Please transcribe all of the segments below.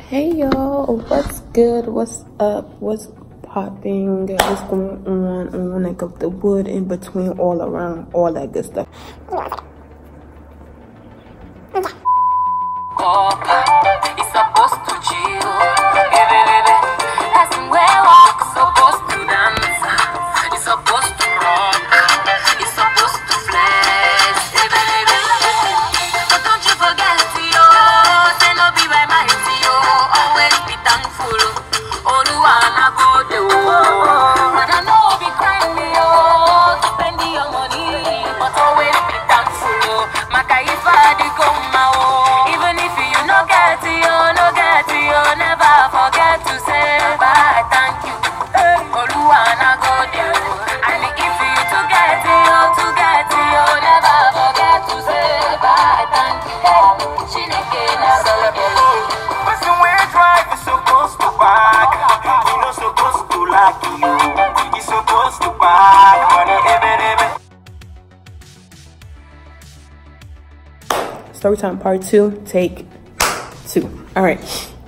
Hey y'all, what's good? What's up? What's popping? What's going on like up the wood, in between, all around, all that good stuff. It's supposed to chill. That's where walk supposed to dance. It's supposed to rock. It's supposed to flex. But don't you forget, yo. Say no be by mighty, yo. Always be thankful. Oluwana Gode, and I know be crying, yo. Spend your money, but always be thankful. Makaifa di goma, even if you no get you, never forget to say bye, thank you. Oluwana Gode, and if you to get you, never forget to say bye, thank you. Chineke na Gode. Person where drive is supposed to park. You not supposed to like you. He's supposed to park. Money, Storytime part 2, take 2. All right,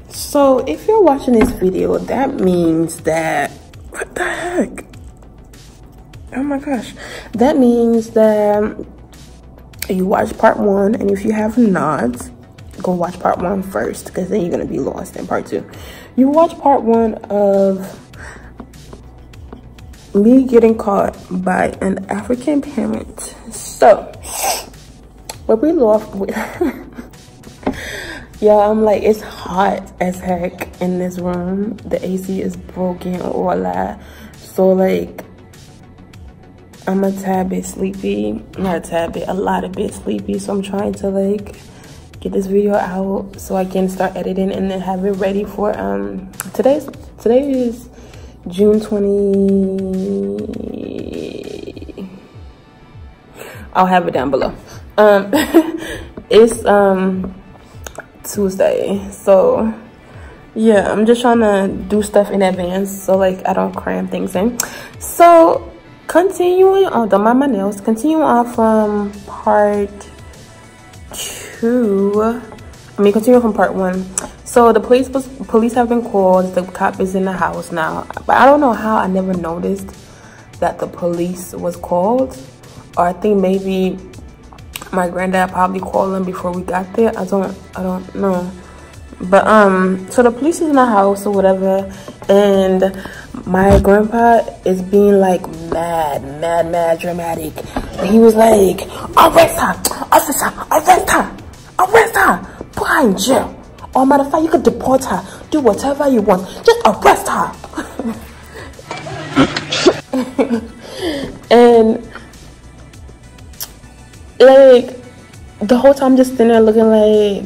so if you're watching this video, that means that, what the heck, oh my gosh, that means that you watch part 1, and if you have not, go watch part 1 first, because then you're gonna be lost in part 2. You watch part 1 of me getting caught by an African parent. So what we lost with yeah, I'm like, it's hot as heck in this room. The AC is broken, all that. So like, I'm a tad bit sleepy. Not a tad bit, a lot of bit sleepy. So I'm trying to like get this video out so I can start editing and then have it ready for today is June 20. I'll have it down below. It's Tuesday, so yeah, I'm just trying to do stuff in advance so like I don't cram things in. So continuing on, don't mind my nails, continuing on from part 2, continue from part 1. So the police have been called. The cop is in the house now, but I don't know how I never noticed that the police was called, or I think maybe my granddad probably called them before we got there. I don't know. But so the police is in the house or whatever, and my grandpa is being like mad dramatic. And he was like, arrest her, officer, arrest her, put her in jail. Or matter of fact, you could deport her, do whatever you want, just arrest her. And like the whole time just sitting there looking like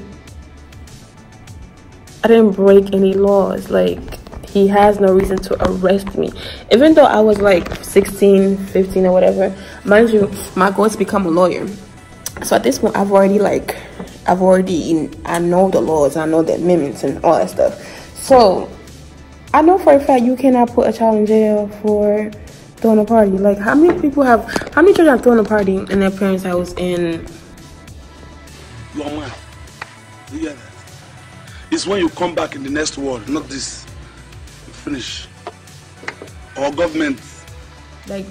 I didn't break any laws. Like, he has no reason to arrest me, even though I was like 16, 15 or whatever. Mind you, my goal is to become a lawyer. So at this point, I know the laws, I know the amendments and all that stuff. So I know for a fact you cannot put a child in jail for throwing a party. Like, how many children have thrown a party in their parents' house? And you are mine. You hear that? It's when you come back in the next world, not this. You finish. Our government, like,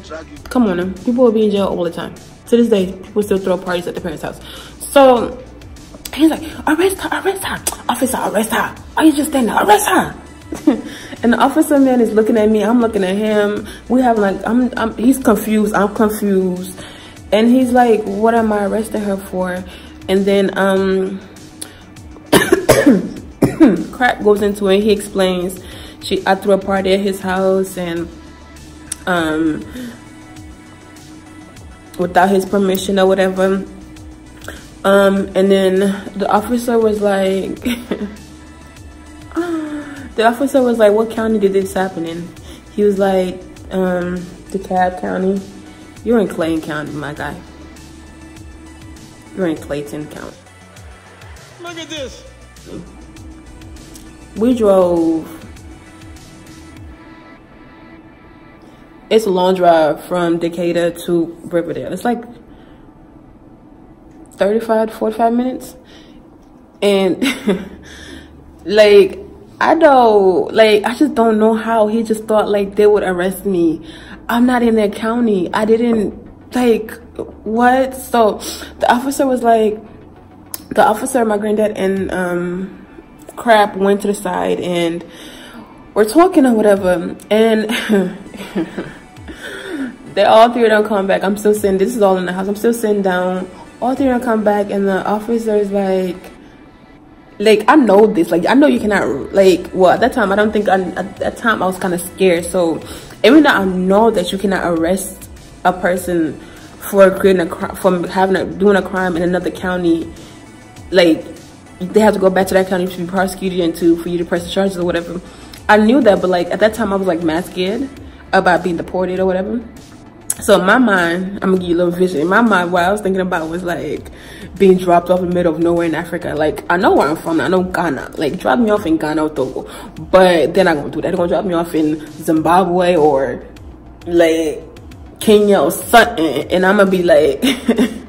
come on, now. People will be in jail all the time. To this day, people still throw parties at their parents' house. So he's like, arrest her, officer, arrest her. Why you just standing there? Arrest her. And the officer man is looking at me, I'm looking at him. We have like, he's confused, I'm confused. And he's like, what am I arresting her for? And then Crack goes into it. He explains, I threw a party at his house, and without his permission or whatever. And then the officer was like, what county did this happen in? He was like, DeKalb County. You're in Clayton County, my guy. You're in Clayton County. Look at this. We drove. It's a long drive from Decatur to Riverdale. It's like 35 to 45 minutes. And like, I know, like, I just don't know how he just thought like they would arrest me. I'm not in their county. I didn't, like, what? So the officer was like, my granddad and Crap went to the side and we're talking or whatever, and they all three of them come back. I'm still sitting, this is all in the house, I'm still sitting down. All three of them come back and the officer is like, I know this, like, I know you cannot, like, well, at that time, I don't think, at that time, I was kind of scared. So, even though I know that you cannot arrest a person for creating doing a crime in another county, like, they have to go back to that county to be prosecuted and for you to press the charges or whatever. I knew that, but, like, at that time, I was, like, mad scared about being deported or whatever. So in my mind, I'm gonna give you a little vision. In my mind, what I was thinking about was like being dropped off in the middle of nowhere in Africa. Like, I know where I'm from. I know Ghana. Like, drop me off in Ghana or Togo. But they're not gonna do that. They're gonna drop me off in Zimbabwe or like Kenya or something. And I'm gonna be like, and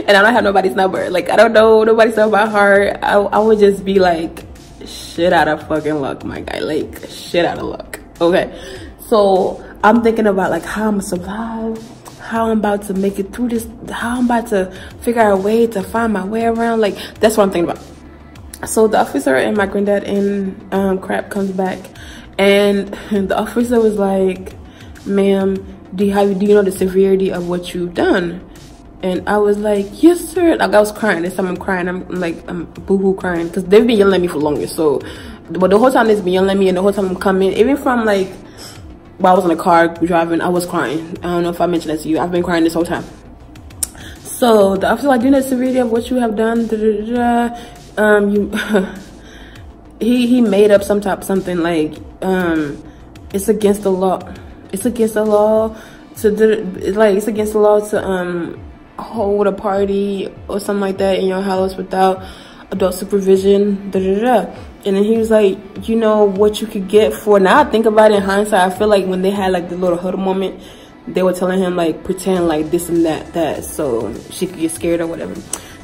I don't have nobody's number. Like, I don't know nobody's number by heart. I would just be like, shit out of fucking luck, my guy. Like, shit out of luck. Okay. So I'm thinking about like how I'm gonna survive, how I'm about to make it through this, how I'm about to figure out a way to find my way around. Like, that's what I'm thinking about. So the officer and my granddad and Crap comes back, and the officer was like, ma'am, do you know the severity of what you've done? And I was like, yes, sir. Like, I was crying. This time I'm crying. I'm boo-hoo crying because they've been yelling at me for longer. So, but the whole time they've been yelling at me, and the whole time I'm coming, even from like, while I was in the car driving, I was crying. I don't know if I mentioned that to you. I've been crying this whole time. So the officer like, do you know the severity of what you have done? He made up something like, it's against the law. It's against the law to hold a party or something like that in your house without adult supervision. And then he was like, you know what you could get for, now I think about it in hindsight, I feel like when they had like the little huddle moment, they were telling him like pretend like this and that so she could get scared or whatever.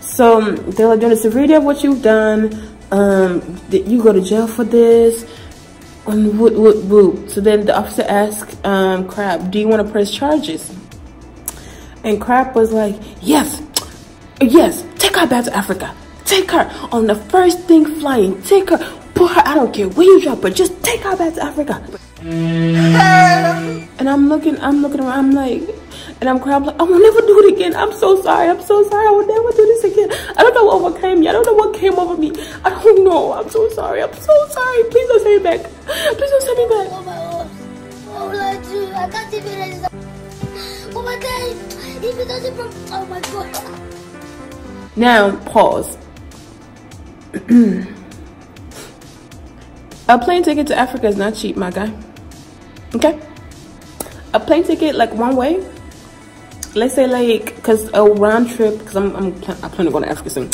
So they're like, doing the severity of what you've done, you go to jail for this, and whoop. So then the officer asked Crap, do you want to press charges? And Crap was like, yes, take her back to Africa. Take her on the first thing flying. Take her, put her, I don't care where you drop her, just take her back to Africa. And I'm looking around, I'm like, and I'm crying, I'm like, I will never do it again. I'm so sorry, I will never do this again. I don't know what overcame me. I don't know what came over me. I don't know. I'm so sorry. Please don't send me back. Please don't send me back. What will I do? I can't even resist. Oh my God. If it doesn't, oh my God. Now, pause. A plane ticket to Africa is not cheap, my guy. Okay? A plane ticket, like one way, let's say like, cause a round trip, cause I plan to go to Africa soon.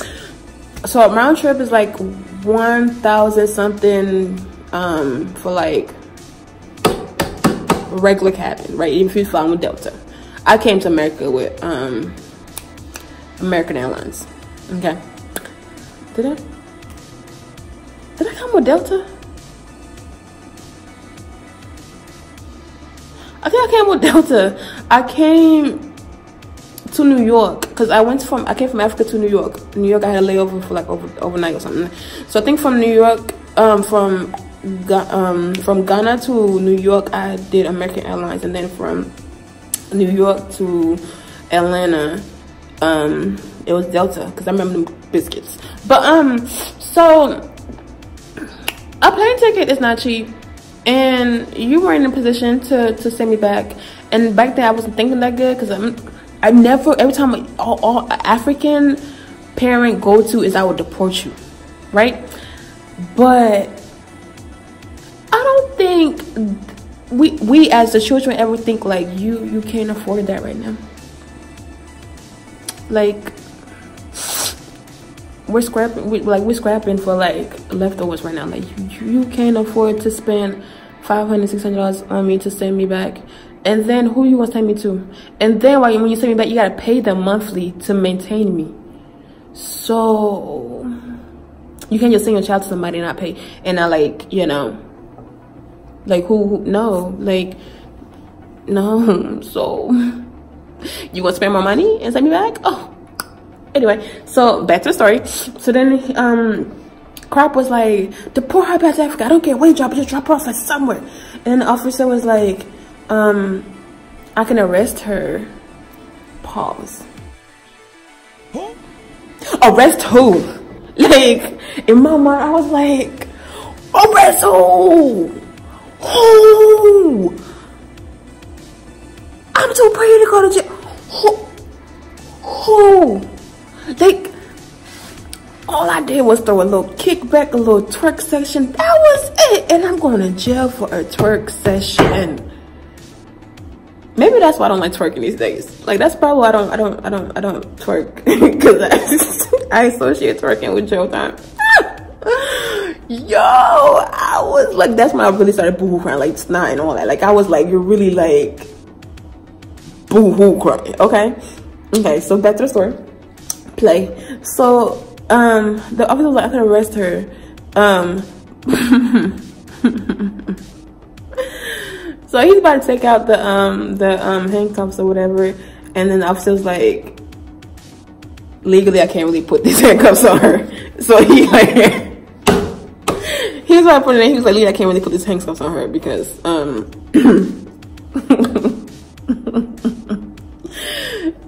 So a round trip is like 1,000 something for like regular cabin, right? Even if you're flying with Delta. I came to America with American Airlines. Okay. Did I come with Delta? I think I came with Delta. I came to New York because I came from Africa to New York. New York, I had a layover for like overnight or something. So I think from New York, from Ghana to New York, I did American Airlines, and then from New York to Atlanta, it was Delta because I remember them biscuits. But so a plane ticket is not cheap, and you were in a position to send me back. And back then I wasn't thinking that good because I never, every time all African parent go to is I would deport you, right? But I don't think we as the children ever think like you can't afford that right now. Like we're scrapping for like leftovers right now. Like you can't afford to spend $500-600 on me to send me back. And then who you gonna send me to? And then when you send me back, you gotta pay them monthly to maintain me. So You can't just send your child to somebody and not pay. And I like, you know, like who no, like, no. So you want to spend more money and send me back? Oh, anyway, so back to the story. So then Crap was like, deport her back to Africa. I don't care where you drop her, just drop her off at somewhere. And then the officer was like, I can arrest her. Pause. Who? Arrest who? Like, in my mind, I was like, arrest who? Who? I'm too pretty to go to jail. Who? Like, all I did was throw a little kickback, a little twerk session. That was it. And I'm going to jail for a twerk session. Maybe that's why I don't like twerking these days. Like, that's probably why I don't twerk. Because I associate twerking with jail time. Yo, I was like, that's when I really started boo-hoo crying, like snot and all that. Like, I was like, you're really like boo-hoo crying. Okay, so back to the story. Play. So the officer was like, I can arrest her. So he's about to take out the handcuffs or whatever, and then the officer was like, legally I can't really put these handcuffs on her. So he like he's about to put it in. He was like, legally I can't really put these handcuffs on her because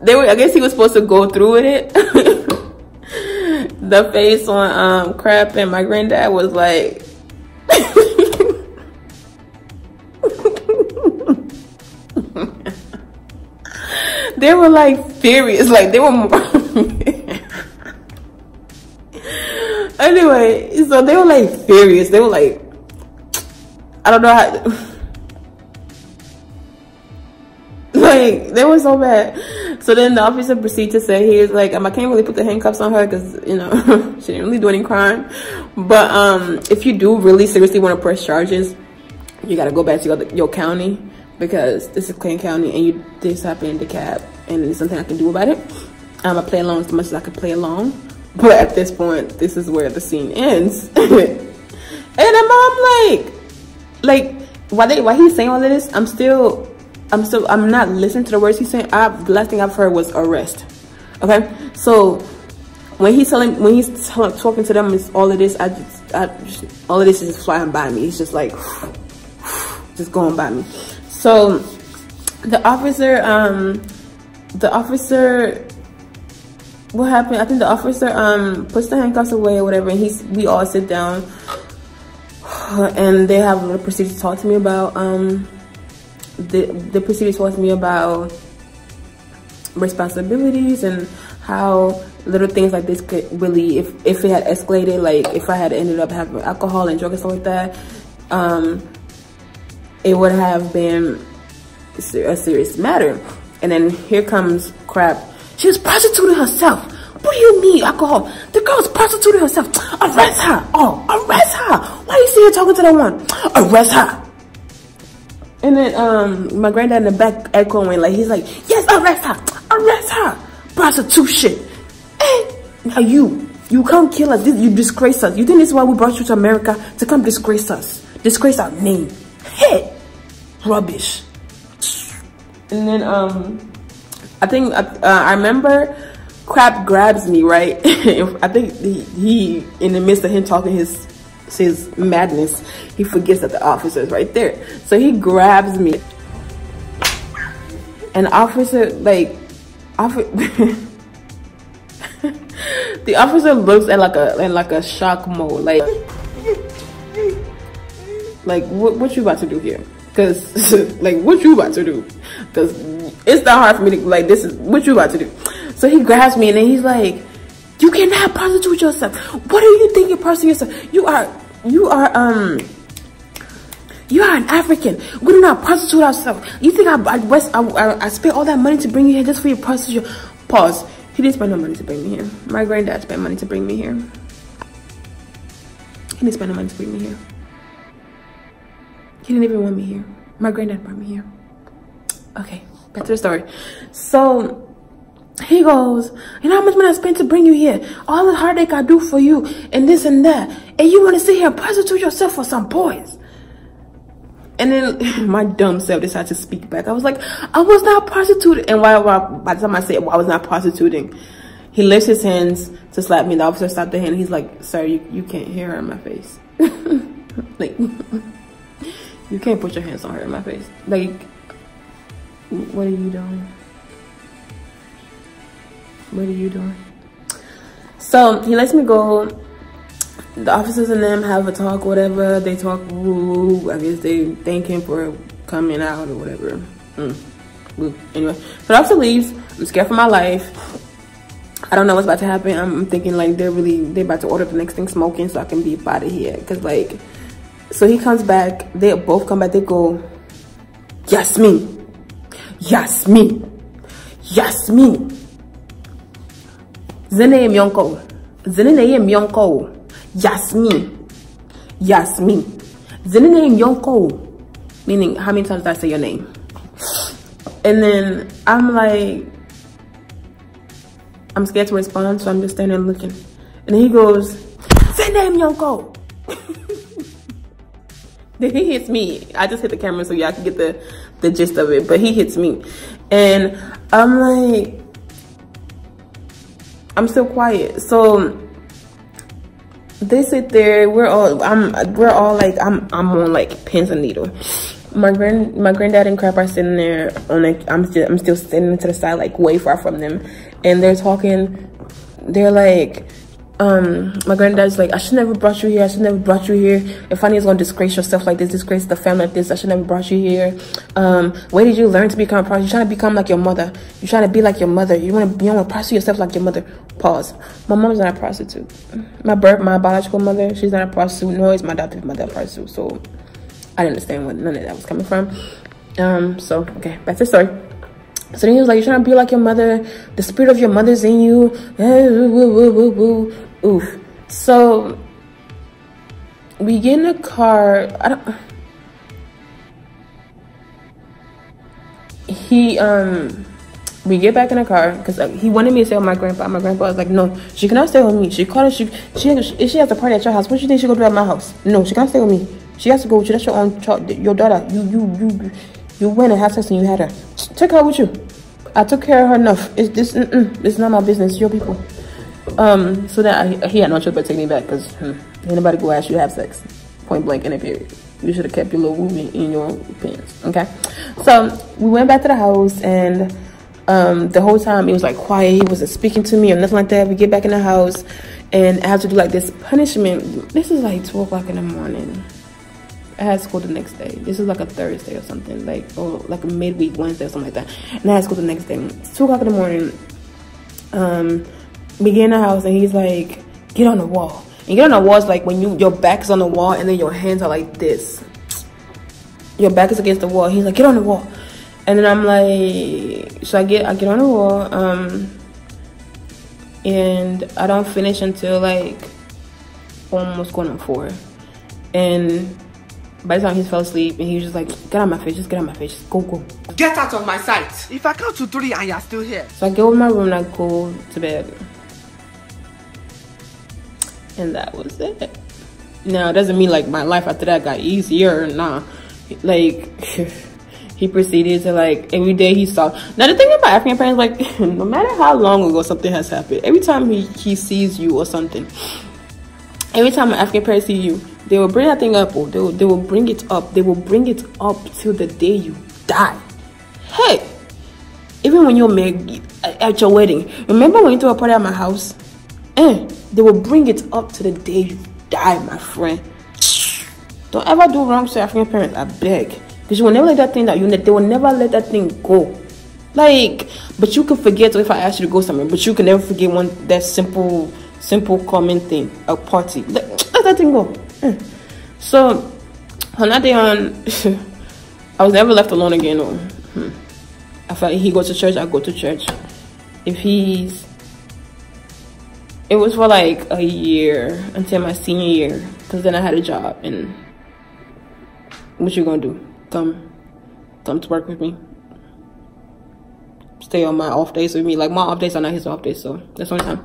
they were, I guess he was supposed to go through with it. The face on Crap and my granddad was like they were like furious, like they were anyway, so they were like furious. They were like, I don't know how like they were so bad. So then the officer proceeded to say, he was like, I can't really put the handcuffs on her because, you know, she didn't really do any crime. But if you do really seriously want to press charges, you got to go back to your county, because this is Clayton County and this happened in the cab, and there's something I can do about it. I'm gonna play along as much as I can play along, but at this point, this is where the scene ends. And then I'm like, while he's saying all of this, I'm not listening to the words he's saying. The last thing I've heard was arrest. Okay, so when he's talking to them, is all of this. All of this is just flying by me. It's just like, just going by me. So the officer, what happened? I think the officer puts the handcuffs away or whatever, and we all sit down, and they have a little procedure to talk to me about. The procedure talks to me about responsibilities and how little things like this could really, if it had escalated, like if I had ended up having alcohol and drugs and stuff like that, it would have been a serious matter. And then here comes Crap. She was prostituting herself. What do you mean alcohol? The girl's prostituting herself. Arrest her. Oh, arrest her. Why are you sitting here talking to that one? Arrest her. And then my granddad in the back echoing, like, he's like, yes, arrest her. Arrest her. Prostitution. And now you come kill us. You disgrace us. You think this is why we brought you to America? To come disgrace us. Disgrace our name. Hey. Rubbish. And then I think I remember Crap grabs me, right? I think he in the midst of him talking his madness, he forgets that the officer is right there. So he grabs me, and the officer the officer looks at like a shock mode, like what you about to do here? Cause like, what you about to do? Cause it's not hard for me to, like, this is what you about to do. So he grabs me and then he's like, you cannot prostitute yourself. What do you think you're prostituting yourself? You are an African. We do not prostitute ourselves. You think I spent all that money to bring you here just for your prostitution? Pause. He didn't spend no money to bring me here. My granddad spent money to bring me here. He didn't spend no money to bring me here. He didn't even want me here. My granddad brought me here. Okay, back to the story. So He goes, you know how much money I spent to bring you here? All the heartache I do for you and this and that. And you want to sit here and prostitute yourself for some boys. And then my dumb self decided to speak back. I was like, I was not prostituting. And by the time I said, well, I was not prostituting, he lifts his hands to slap me. The officer stopped the hand. He's like, sir, you can't hear her in my face. Like, you can't put your hands on her in my face. Like, what are you doing? What are you doing? So he lets me go. The officers and them have a talk, whatever. They talk, woo. I guess they thank him for coming out or whatever. Anyway, so the officer leaves. I'm scared for my life. I don't know what's about to happen. I'm thinking like they're about to order the next thing smoking so I can be out of here. Cause like, so he comes back. They both come back. They go, Yasmin, Yasmin, Yasmin. Zene Myonko, Zene Myonko. Yasmin, Yasmin, Zenene Yonko, meaning how many times did I say your name? And then I'm like, I'm scared to respond, so I'm just standing there looking. And then he goes, Zenene Yonko. Then he hits me. I just hit the camera so y'all can get the gist of it, but he hits me. And I'm like, I'm still quiet. So they sit there. We're all like I'm on like pins and needle. My granddad and crap are sitting there on like I'm still sitting to the side like way far from them, and they're talking. They're like, my granddad's like, I should never brought you here. I should never brought you here. If Fanny's gonna disgrace yourself like this, disgrace the family like this, I should never brought you here. Where did you learn to become a prostitute? You're trying to become like your mother. You're trying to be like your mother. You want to prostitute yourself like your mother. Pause. My mom's not a prostitute. My biological mother, she's not a prostitute. No, it's my adoptive mother, a prostitute. So I didn't understand where none of that was coming from. So okay, back to the story. So then he was like, you're trying to be like your mother. The spirit of your mother's in you. Oof. So we get in the car. We get back in the car because he wanted me to stay with my grandpa. My grandpa was like, no, she cannot stay with me. She called her. If she has a party at your house, what do you think she gonna do at my house? No, she can't stay with me. She has to go with you. That's your own child, your daughter. You went and had sex and you had her. Take her with you. I took care of her enough. It's not my business. It's your people. So that he had no choice but take me back because anybody go ask you to have sex, point blank in a period. You should have kept your little woozy in your pants. Okay, so we went back to the house and the whole time it was like quiet. He wasn't speaking to me or nothing like that. We get back in the house and I have to do like this punishment. This is like 2 o'clock in the morning. I had school the next day. This is like a Thursday or something, or like a midweek Wednesday or something like that. And I had school the next day. It's 2 o'clock in the morning. We get in the house and he's like, get on the wall. And get on the wall is like when your back is on the wall and then your hands are like this. Your back is against the wall. He's like, get on the wall. And then I'm like, so I get on the wall. And I don't finish until like almost going on 4. And by the time he fell asleep, and he was just like, get out of my face, just get out of my face, just go. Get out of my sight! If I count to 3 and you're still here. So I go in my room and I go to bed. And that was it. Now, it doesn't mean like my life after that got easier, nah. Like, he proceeded to like, every day he saw. Now the thing about African parents, like, no matter how long ago something has happened, every time he sees you or something, every time an African parent sees you, they will bring that thing up, or they will bring it up. They will bring it up till the day you die. Hey, even when you're married at your wedding, remember when you threw a party at my house? They will bring it up to the day you die, my friend. Don't ever do wrong to African parents, I beg. Because you will never let that thing they will never let that thing go. Like, but you can forget if I ask you to go somewhere, but you can never forget that simple common thing, a party. Let that thing go. So from that day on, I was never left alone again. I felt he goes to church, I go to church. It was for like a year until my senior year, because then I had a job. And what you gonna do? Come to work with me? stay on my off days with me. Like my off days are not his off days, so that's the only time.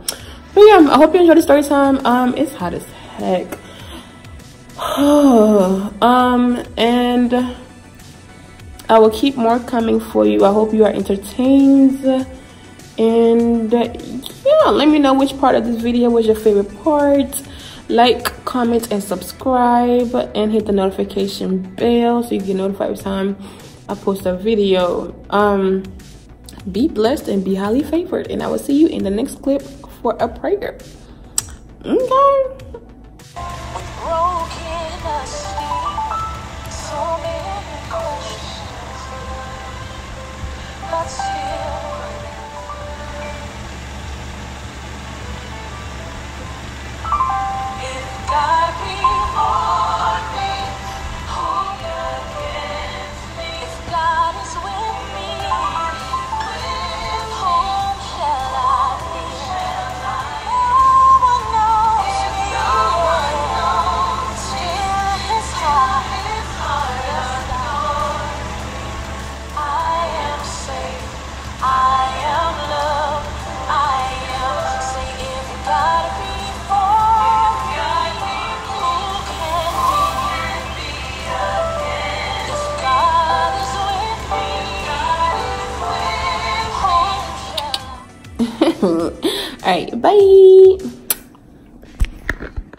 But yeah, I hope you enjoyed the story time. It's hot as heck. And I will keep more coming for you. I hope you are entertained. And yeah, let me know which part of this video was your favorite part. Like, comment, and subscribe, and hit the notification bell so you get notified every time I post a video. Be blessed and be highly favored, and I will see you in the next clip for a prayer. Okay. All right, bye.